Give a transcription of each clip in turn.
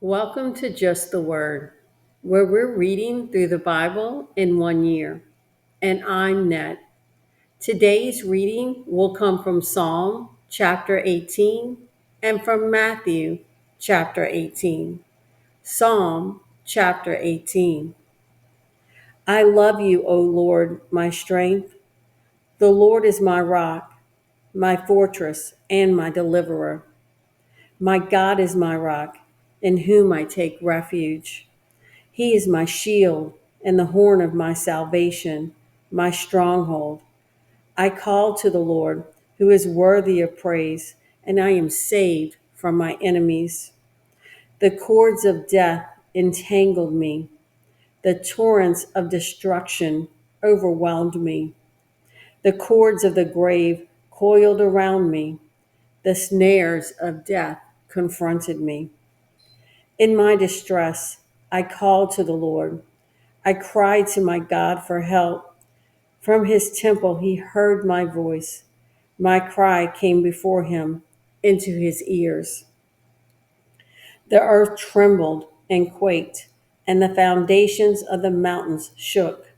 Welcome to Just the Word, where we're reading through the Bible in 1 year. And I'm Net. Today's reading will come from Psalm chapter 18 and from Matthew chapter 18. Psalm chapter 18. I love you, O Lord, my strength. The Lord is my rock, my fortress, and my deliverer. My God is my rock, in whom I take refuge. He is my shield and the horn of my salvation, my stronghold. I call to the Lord, who is worthy of praise, and I am saved from my enemies. The cords of death entangled me. The torrents of destruction overwhelmed me. The cords of the grave coiled around me. The snares of death confronted me. In my distress, I called to the Lord. I cried to my God for help. From his temple he heard my voice. My cry came before him into his ears. The earth trembled and quaked, and the foundations of the mountains shook.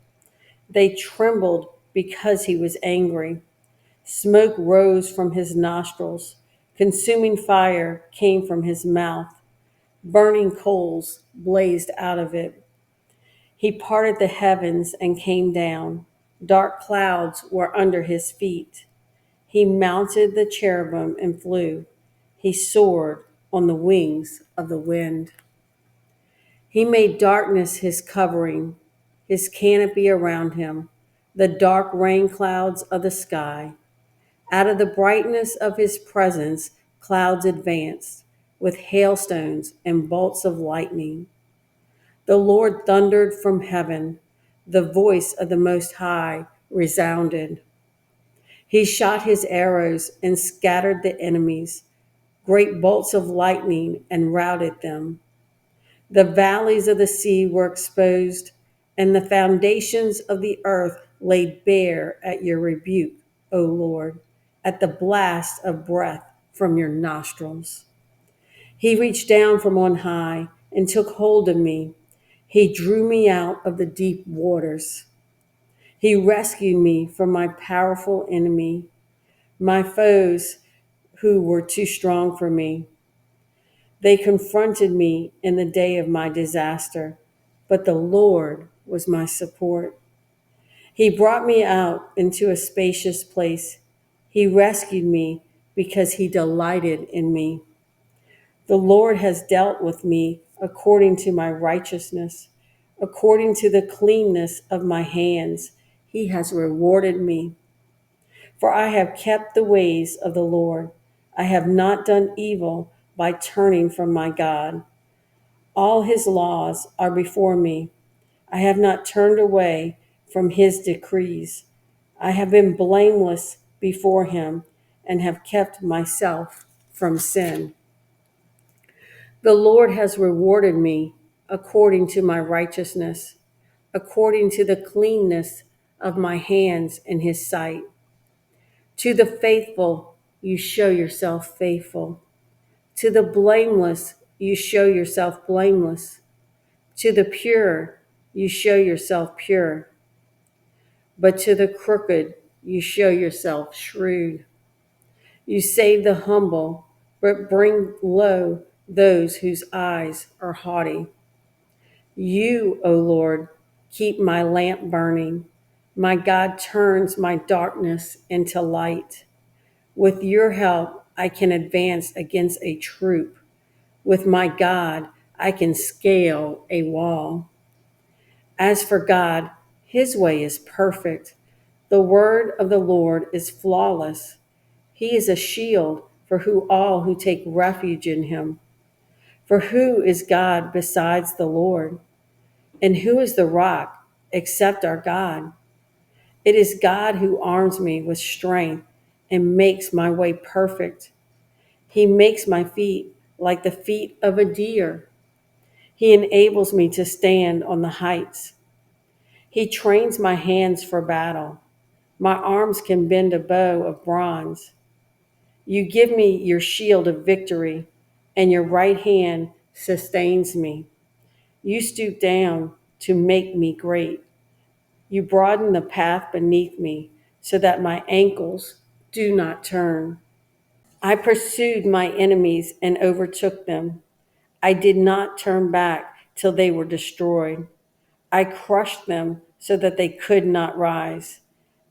They trembled because he was angry. Smoke rose from his nostrils. Consuming fire came from his mouth. Burning coals blazed out of it. He parted the heavens and came down. Dark clouds were under his feet. He mounted the cherubim and flew. He soared on the wings of the wind. He made darkness his covering, his canopy around him, the dark rain clouds of the sky. Out of the brightness of his presence, clouds advanced with hailstones and bolts of lightning. The Lord thundered from heaven. The voice of the Most High resounded. He shot his arrows and scattered the enemies, great bolts of lightning, and routed them. The valleys of the sea were exposed, and the foundations of the earth laid bare at your rebuke, O Lord, at the blast of breath from your nostrils. He reached down from on high and took hold of me. He drew me out of the deep waters. He rescued me from my powerful enemy, my foes who were too strong for me. They confronted me in the day of my disaster, but the Lord was my support. He brought me out into a spacious place. He rescued me because he delighted in me. The Lord has dealt with me according to my righteousness, according to the cleanness of my hands. He has rewarded me. For I have kept the ways of the Lord. I have not done evil by turning from my God. All his laws are before me. I have not turned away from his decrees. I have been blameless before him and have kept myself from sin. The Lord has rewarded me according to my righteousness, according to the cleanness of my hands in his sight. To the faithful, you show yourself faithful. To the blameless, you show yourself blameless. To the pure, you show yourself pure. But to the crooked, you show yourself shrewd. You save the humble, but bring low those whose eyes are haughty. You, O Lord, keep my lamp burning. My God turns my darkness into light. With your help, I can advance against a troop. With my God, I can scale a wall. As for God, his way is perfect. The word of the Lord is flawless. He is a shield for all who take refuge in him. For who is God besides the Lord? And who is the rock except our God? It is God who arms me with strength and makes my way perfect. He makes my feet like the feet of a deer. He enables me to stand on the heights. He trains my hands for battle. My arms can bend a bow of bronze. You give me your shield of victory, and your right hand sustains me. You stoop down to make me great. You broaden the path beneath me so that my ankles do not turn. I pursued my enemies and overtook them. I did not turn back till they were destroyed. I crushed them so that they could not rise.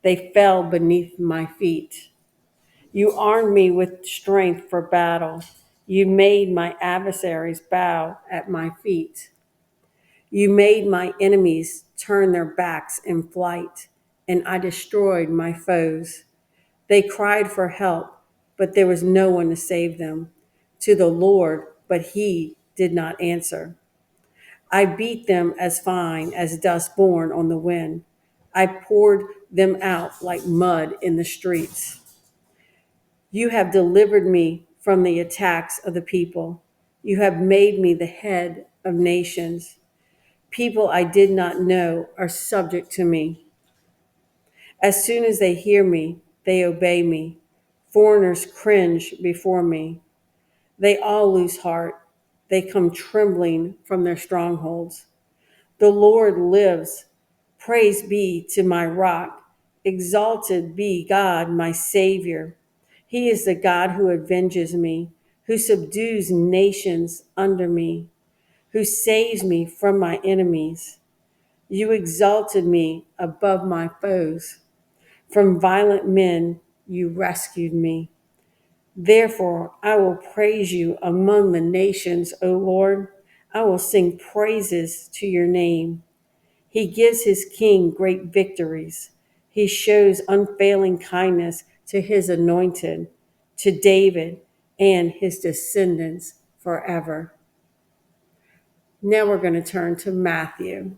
They fell beneath my feet. You armed me with strength for battle. You made my adversaries bow at my feet. You made my enemies turn their backs in flight, and I destroyed my foes. They cried for help, but there was no one to save them. To the Lord, but he did not answer. I beat them as fine as dust borne on the wind. I poured them out like mud in the streets. You have delivered me from the attacks of the people. You have made me the head of nations. People I did not know are subject to me. As soon as they hear me, they obey me. Foreigners cringe before me. They all lose heart. They come trembling from their strongholds. The Lord lives. Praise be to my rock. Exalted be God, my Savior. He is the God who avenges me, who subdues nations under me, who saves me from my enemies. You exalted me above my foes. From violent men you rescued me. Therefore, I will praise you among the nations, O Lord. I will sing praises to your name. He gives his king great victories. He shows unfailing kindness to his anointed, to David and his descendants forever. Now we're going to turn to Matthew.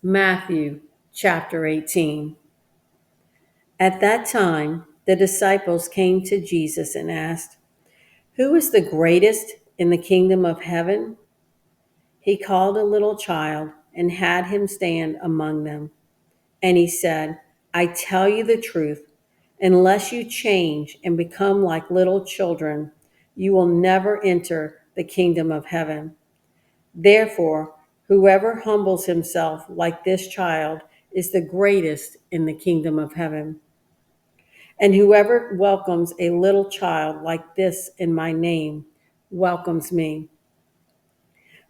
Matthew chapter 18. At that time, the disciples came to Jesus and asked, "Who is the greatest in the kingdom of heaven?" He called a little child and had him stand among them. And he said, "I tell you the truth, unless you change and become like little children, you will never enter the kingdom of heaven. Therefore, whoever humbles himself like this child is the greatest in the kingdom of heaven. And whoever welcomes a little child like this in my name welcomes me.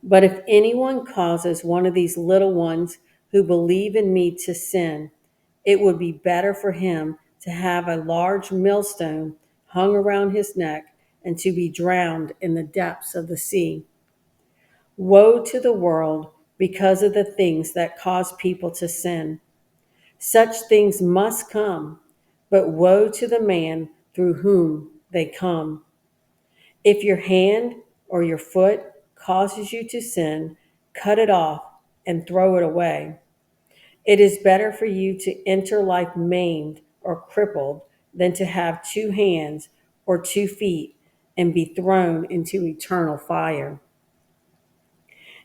But if anyone causes one of these little ones who believe in me to sin, it would be better for him to have a large millstone hung around his neck and to be drowned in the depths of the sea. Woe to the world because of the things that cause people to sin. Such things must come, but woe to the man through whom they come. If your hand or your foot causes you to sin, cut it off and throw it away. It is better for you to enter life maimed or crippled than to have 2 hands or 2 feet and be thrown into eternal fire.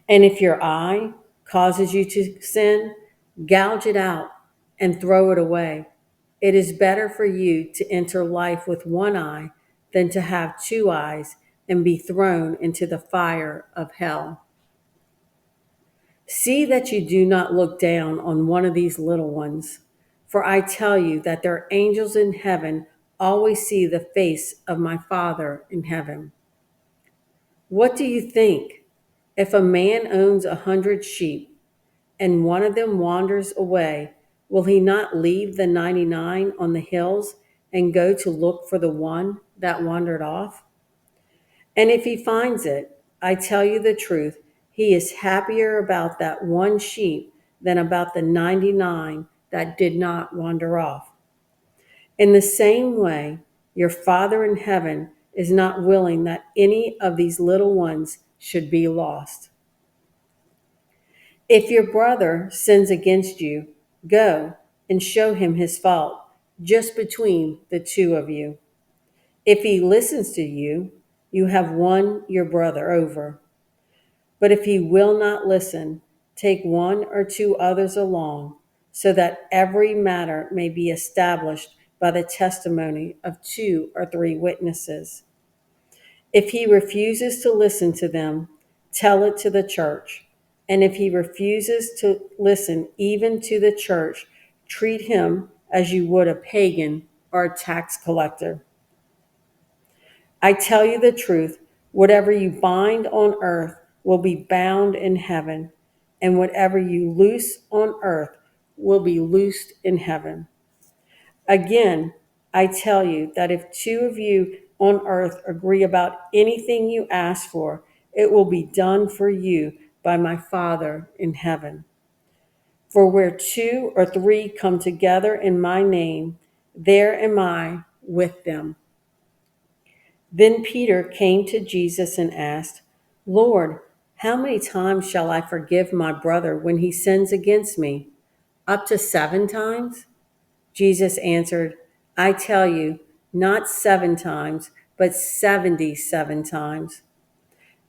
And if your eye causes you to sin, gouge it out and throw it away. It is better for you to enter life with one eye than to have 2 eyes and be thrown into the fire of hell. See that you do not look down on one of these little ones, for I tell you that their angels in heaven always see the face of my Father in heaven. What do you think? If a man owns 100 sheep and one of them wanders away, will he not leave the 99 on the hills and go to look for the one that wandered off? And if he finds it, I tell you the truth, he is happier about that one sheep than about the 99 that did not wander off. In the same way, your Father in heaven is not willing that any of these little ones should be lost. If your brother sins against you, go and show him his fault just between the two of you. If he listens to you, you have won your brother over. But if he will not listen, take 1 or 2 others along, so that every matter may be established by the testimony of 2 or 3 witnesses. If he refuses to listen to them, tell it to the church. And if he refuses to listen even to the church, treat him as you would a pagan or a tax collector. I tell you the truth, whatever you bind on earth will be bound in heaven, and whatever you loose on earth will be loosed in heaven. Again, I tell you that if 2 of you on earth agree about anything you ask for, it will be done for you by my Father in heaven. For where 2 or 3 come together in my name, there am I with them. Then Peter came to Jesus and asked, Lord, how many times shall I forgive my brother when he sins against me? Up to 7 times? Jesus answered, I tell you, not 7 times, but 77 times.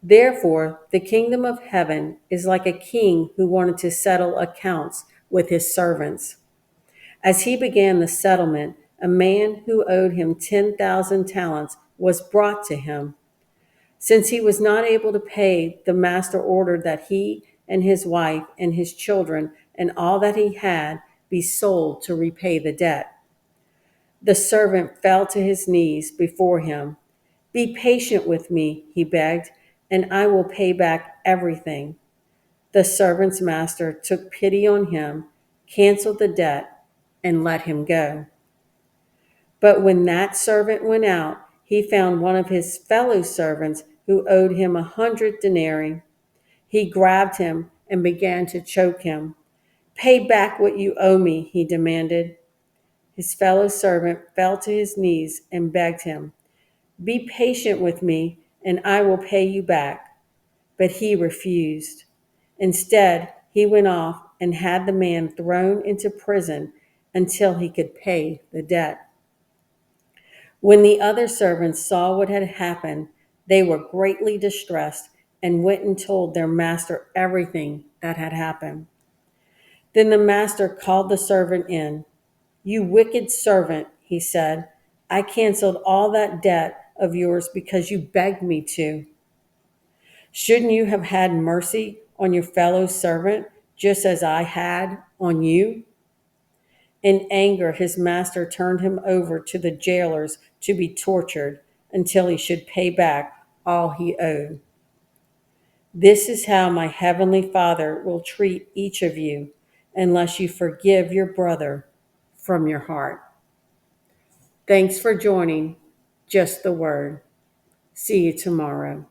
Therefore, the kingdom of heaven is like a king who wanted to settle accounts with his servants. As he began the settlement, a man who owed him 10,000 talents was brought to him. Since he was not able to pay, the master ordered that he and his wife and his children and all that he had be sold to repay the debt. The servant fell to his knees before him. Be patient with me, he begged, and I will pay back everything. The servant's master took pity on him, canceled the debt, and let him go. But when that servant went out, he found one of his fellow servants who owed him 100 denarii. He grabbed him and began to choke him. Pay back what you owe me, he demanded. His fellow servant fell to his knees and begged him, Be patient with me, and I will pay you back. But he refused. Instead, he went off and had the man thrown into prison until he could pay the debt. When the other servants saw what had happened, they were greatly distressed and went and told their master everything that had happened. Then the master called the servant in. You wicked servant, he said, I canceled all that debt of yours because you begged me to. Shouldn't you have had mercy on your fellow servant just as I had on you? In anger, his master turned him over to the jailers to be tortured until he should pay back all he owed. This is how my heavenly Father will treat each of you unless you forgive your brother from your heart. Thanks for joining Just the Word. See you tomorrow.